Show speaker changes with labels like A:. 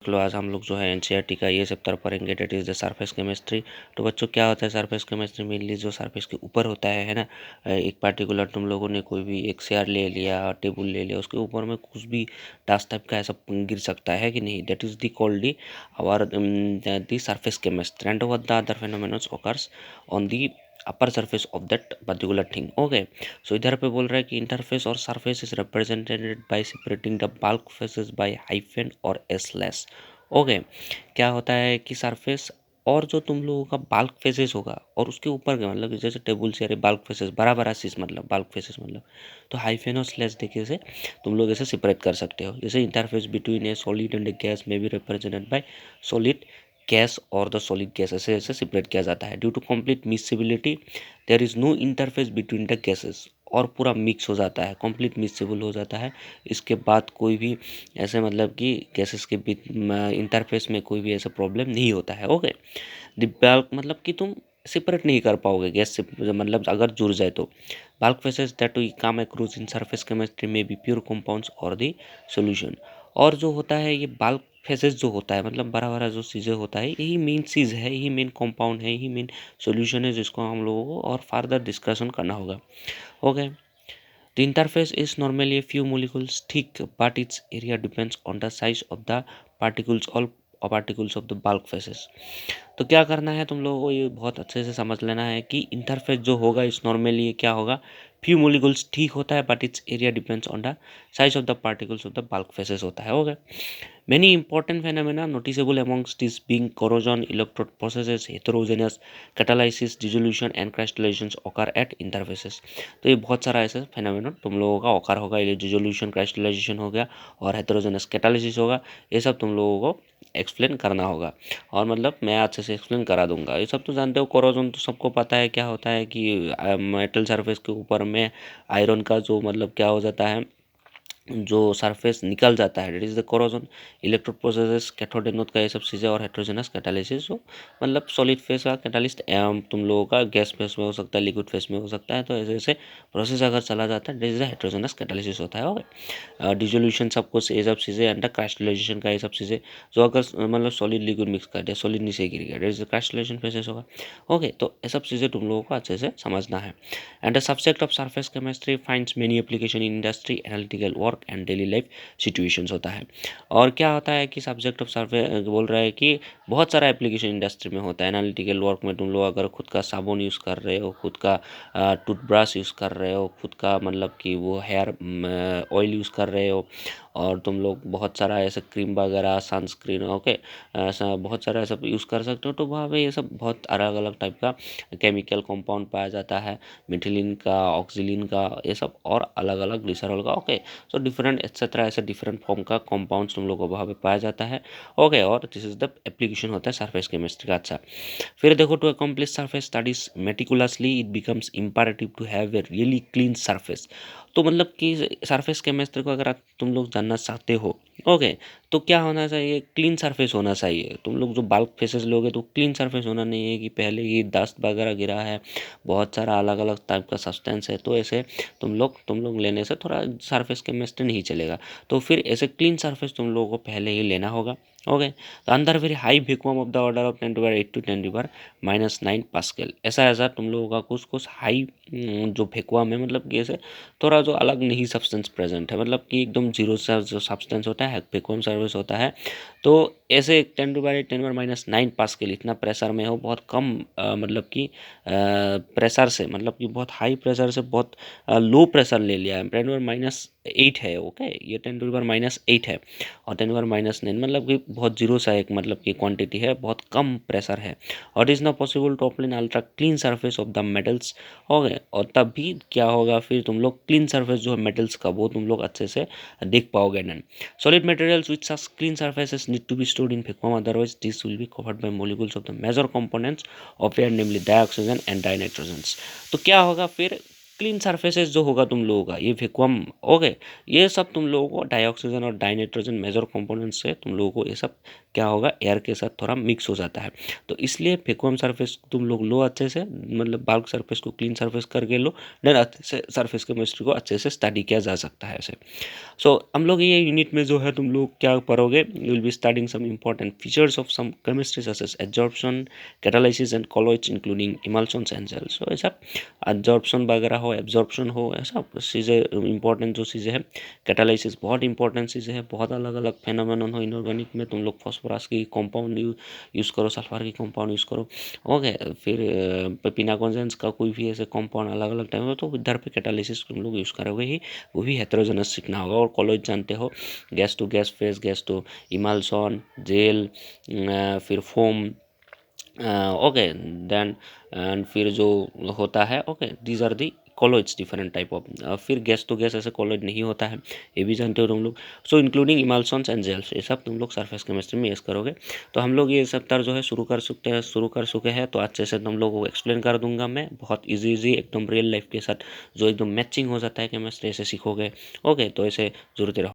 A: लो आज हम लोग जो है एनसीईआरटी का ये चैप्टर पढ़ेंगे, that is the surface chemistry. तो बच्चों क्या होता है सरफेस केमिस्ट्री? मेनली जो सरफेस के ऊपर होता है ना, एक पार्टिकुलर तुम लोगों ने कोई भी एक चेयर ले लिया, टेबल ले लिया, उसके ऊपर में कुछ भी डस्ट टाइप का ऐसा गिर सकता है कि नहीं, that is the called the our the surface chemistry and what the other phenomenon occurs on the upper surface of that particular thing. Okay, so इधर पे बोल रहा है कि इंटरफेस और surface is represented by separating the bulk phases by hyphen और slash. Okay, क्या होता है कि सरफेस और जो तुम लोगों का बल्क फेसेस होगा और उसके ऊपर का मतलब जैसे टेबल से बल्क फेसेस बराबर चीज मतलब बल्क फेसेस मतलब, तो हाइफन और स्लैश देखे से तुम लोग ऐसे सेपरेट कर सकते हो। जैसे interface between a solid and a gas में भी रिप्रेजेंटेड बाय सॉलिड गैस और द सॉलिड गैस, ऐसे ऐसे सेपरेट किया जाता है। Due to complete miscibility there is no interface between the gases, और पूरा मिक्स हो जाता है, कंप्लीट मिक्सेबल हो जाता है। इसके बाद कोई भी ऐसे मतलब कि गैसेस के बीच इंटरफेस में कोई भी ऐसा प्रॉब्लम नहीं होता है। ओके, द बल्क मतलब कि तुम सेपरेट नहीं कर पाओगे गैस से, मतलब अगर जुड़ जाए तो। Bulk phases that we come across in surface chemistry में बी प्योर कंपाउंड्स और द सॉल्यूशन। और जो होता है ये बल्क फेसेस जो होता है मतलब बड़ा बड़ा जो चीज़ें होता है, यही मेन चीज़ है, यही मेन कंपाउंड है, यही मेन सॉल्यूशन है, जिसको हम लोगों को और फर्दर डिस्कशन करना होगा। Okay, the interface is normally a few molecules thick, but its area depends on the size of the particles or particles of the bulk phases। तो क्या करना है तुम लोगों को, ये बहुत अच्छे से समझ लेना है कि इंटरफेस जो होगा इस नॉर्मली ये क्या होगा, फ्यू मोलिकुल्स ठीक होता है, but it's area depends on the size of the particles of the bulk faces होता है। Okay, many important phenomena noticeable amongst this being corrosion, electrode processes, heterogeneous catalysis, dissolution and crystallizations occur at interfaces। तो ये बहुत सारा ऐसे phenomena तुम लोगों का occur होगा, ये डिसोल्यूशन क्राइस्टलाइजेशन हो गया और हेटेरोजेनस कैटालिसिस होगा, ये सब तुम लोगों को एक्सप्लेन करना होगा। और मतलब मैं अच्छे से एक्सप्लेन करा दूंगा। ये सब तो जानते हो, कोरोजन तो सबको पता है क्या होता है कि मेटल सरफेस के ऊपर में आयरन का जो मतलब क्या हो जाता है, जो सरफेस निकल जाता है, that is the corrosion. Electrode processes, cathode anode का ये सब चीज़ें, और हेट्रोजेनस कैटालिसिस जो मतलब सॉलिड फेस का कैटालिस्ट तुम लोगों का गैस फेस में हो सकता है, लिक्विड फेस में हो सकता है। तो ऐसे ऐसे प्रोसेस अगर चला जाता है, that is the heterogeneous catalysis होता है। ओके, डिसोल्यूशन सब कुछ ये सब चीज़ें, अंडर क्राइस्टलाइजेशन का ये सब चीज़ें, जो अगर मतलब सॉलिड लिक्विड मिक्स कर दिया, सॉलिड नीचे गिर गया, डेट इज द क्राइस्टलाइजेशन प्रोसेस होगा। ओके, तो ये सब चीज़ें तुम लोगों को अच्छे से समझना है। And the subject of surface chemistry finds many application in industry, analytical work and daily life situations होता है। और क्या होता है कि सब्जेक्ट ऑफ सरफेस बोल रहा है कि बहुत सारा एप्लीकेशन इंडस्ट्री में होता है। एनालिटिकल वर्क में तुम लोग अगर खुद का साबुन यूज़ कर रहे हो, खुद का टूथब्रश यूज़ कर रहे हो, खुद का मतलब कि वो हेयर ऑयल यूज़ कर रहे हो, और तुम लोग बहुत सारा ऐसे क्रीम वगैरह, सनस्क्रीन, ओके, ऐसा बहुत सारा ऐसा यूज़ कर सकते हो। तो वहाँ पे ये सब बहुत अलग अलग टाइप का केमिकल कंपाउंड पाया जाता है, मिथिलीन का, ऑक्सीलिन का, ये सब और अलग अलग ग्लिसरॉल का। ओके, सो डिफरेंट एक्सेट्रा ऐसे डिफरेंट फॉर्म का कंपाउंड्स तुम लोगों को वहाँ पे पाया जाता है। ओके, और दिस इज द एप्लीकेशन होता है सरफेस केमिस्ट्री का। अच्छा, फिर देखो, to accomplish surface studies meticulously it becomes imperative to have a really clean surface. तो मतलब कि सरफेस केमिस्ट्री को अगर आप तुम लोग जानना चाहते हो, ओके, तो क्या होना चाहिए, क्लीन सरफेस होना चाहिए। तुम लोग जो बल्क फेसेस लोगे तो क्लीन सरफेस होना नहीं है कि पहले ये डस्ट वगैरह गिरा है, बहुत सारा अलग अलग टाइप का सब्सटेंस है, तो ऐसे तुम लोग लेने से थोड़ा सरफेस केमिस्ट्री नहीं चलेगा। तो फिर ऐसे क्लीन सरफेस तुम लोगों को पहले ही लेना होगा। ओके, तो अंदर very high vacuum of the order of 10⁻8 to 10⁻⁻9 pascal, ऐसा ऐसा तुम लोगों का कुछ कुछ हाई जो वैक्यूम है, मतलब कि ऐसे थोड़ा जो अलग नहीं सब्सटेंस प्रेजेंट है, मतलब कि एकदम जीरो सा जो सब्सटेंस होता है, वैक्यूम सर्विस होता है। तो ऐसे 10⁻10⁻⁻9 पास्कल इतना प्रेशर में हो, बहुत कम मतलब कि प्रेशर से, मतलब कि बहुत हाई प्रेशर से बहुत लो प्रेशर ले लिया है। 10⁻8 है, ओके, ये 10⁻8 है, और 10⁻9 मतलब कि बहुत जीरो सा एक मतलब कि क्वांटिटी है, बहुत कम प्रेशर है। और is not possible to obtain ultra clean surface of the metals. Okay, और तब भी क्या होगा, फिर तुम लोग क्लीन सरफेस जो है मेटल्स का, वो तुम लोग अच्छे से देख पाओगे नहीं। Solid materials which such clean surfaces need to be stored in vacuum, otherwise this will be covered by molecules of the major components of air, namely dioxygen and dinitrogens. तो क्या होगा फिर, क्लीन सरफेसेस जो होगा तुम लोगों का, ये वैक्यूम, ओके, ये सब तुम लोगों को डाइऑक्सीजन और डाइनाइट्रोजन मेजर कंपोनेंट्स से तुम लोगों को ये सब क्या होगा, एयर के साथ थोड़ा मिक्स हो जाता है। तो इसलिए वैक्यूम सरफेस तुम लोग लो अच्छे से, मतलब बल्क सरफेस को क्लीन सरफेस करके लो, देन अच्छे से सरफेस केमिस्ट्री को अच्छे से स्टडी किया जा सकता है ऐसे। सो हम लोग ये यूनिट में जो है तुम लोग क्या पढ़ोगे, you will be studying some important features of some chemistry such as absorption, catalysis and colloids including emulsions and gels. So ऐसा एब्जॉर्प्शन वगैरह हो, एब्जॉर्प्शन हो, ऐसा चीज़ें इंपॉर्टेंट जो चीज़ें हैं। कैटालिसिस बहुत इंपॉर्टेंट चीज़ें हैं, बहुत अलग अलग फेनोमेनन हो इनऑर्गेनिक में, तुम लोग फॉस्फोरस की कंपाउंड यूज़ करो, सल्फर की कंपाउंड यूज़ करो, ओके। फिर पिनाकोजेंस का कोई भी ऐसे कंपाउंड अलग अलग टाइम हो तो इधर पे कैटालिसिस तुम लोग यूज़ करोगे ही, वो भी हेटेरोजेनस सीखना होगा। और कॉलेज जानते हो, gas to gas phase, gas to emulsion, gel, फिर फोम, ओके, देन एंड फिर जो होता है, okay, these are the colloids, different type of. फिर गैस टू गैस ऐसे कॉलोइड नहीं होता है, ये भी जानते हो तुम लोग। So including emulsions and gels, ये सब तुम लोग सरफेस केमिस्ट्री में यूज़ करोगे। तो हम लोग ये सब तर जो है शुरू कर चुके हैं। तो अच्छे से तुम लोगों को एक्सप्लेन कर दूंगा मैं, बहुत इजी एकदम रियल लाइफ के साथ जो एकदम मैचिंग हो जाता है केमिस्ट्री, ऐसे सीखोगे, ओके। तो ऐसे जुड़ते रहो।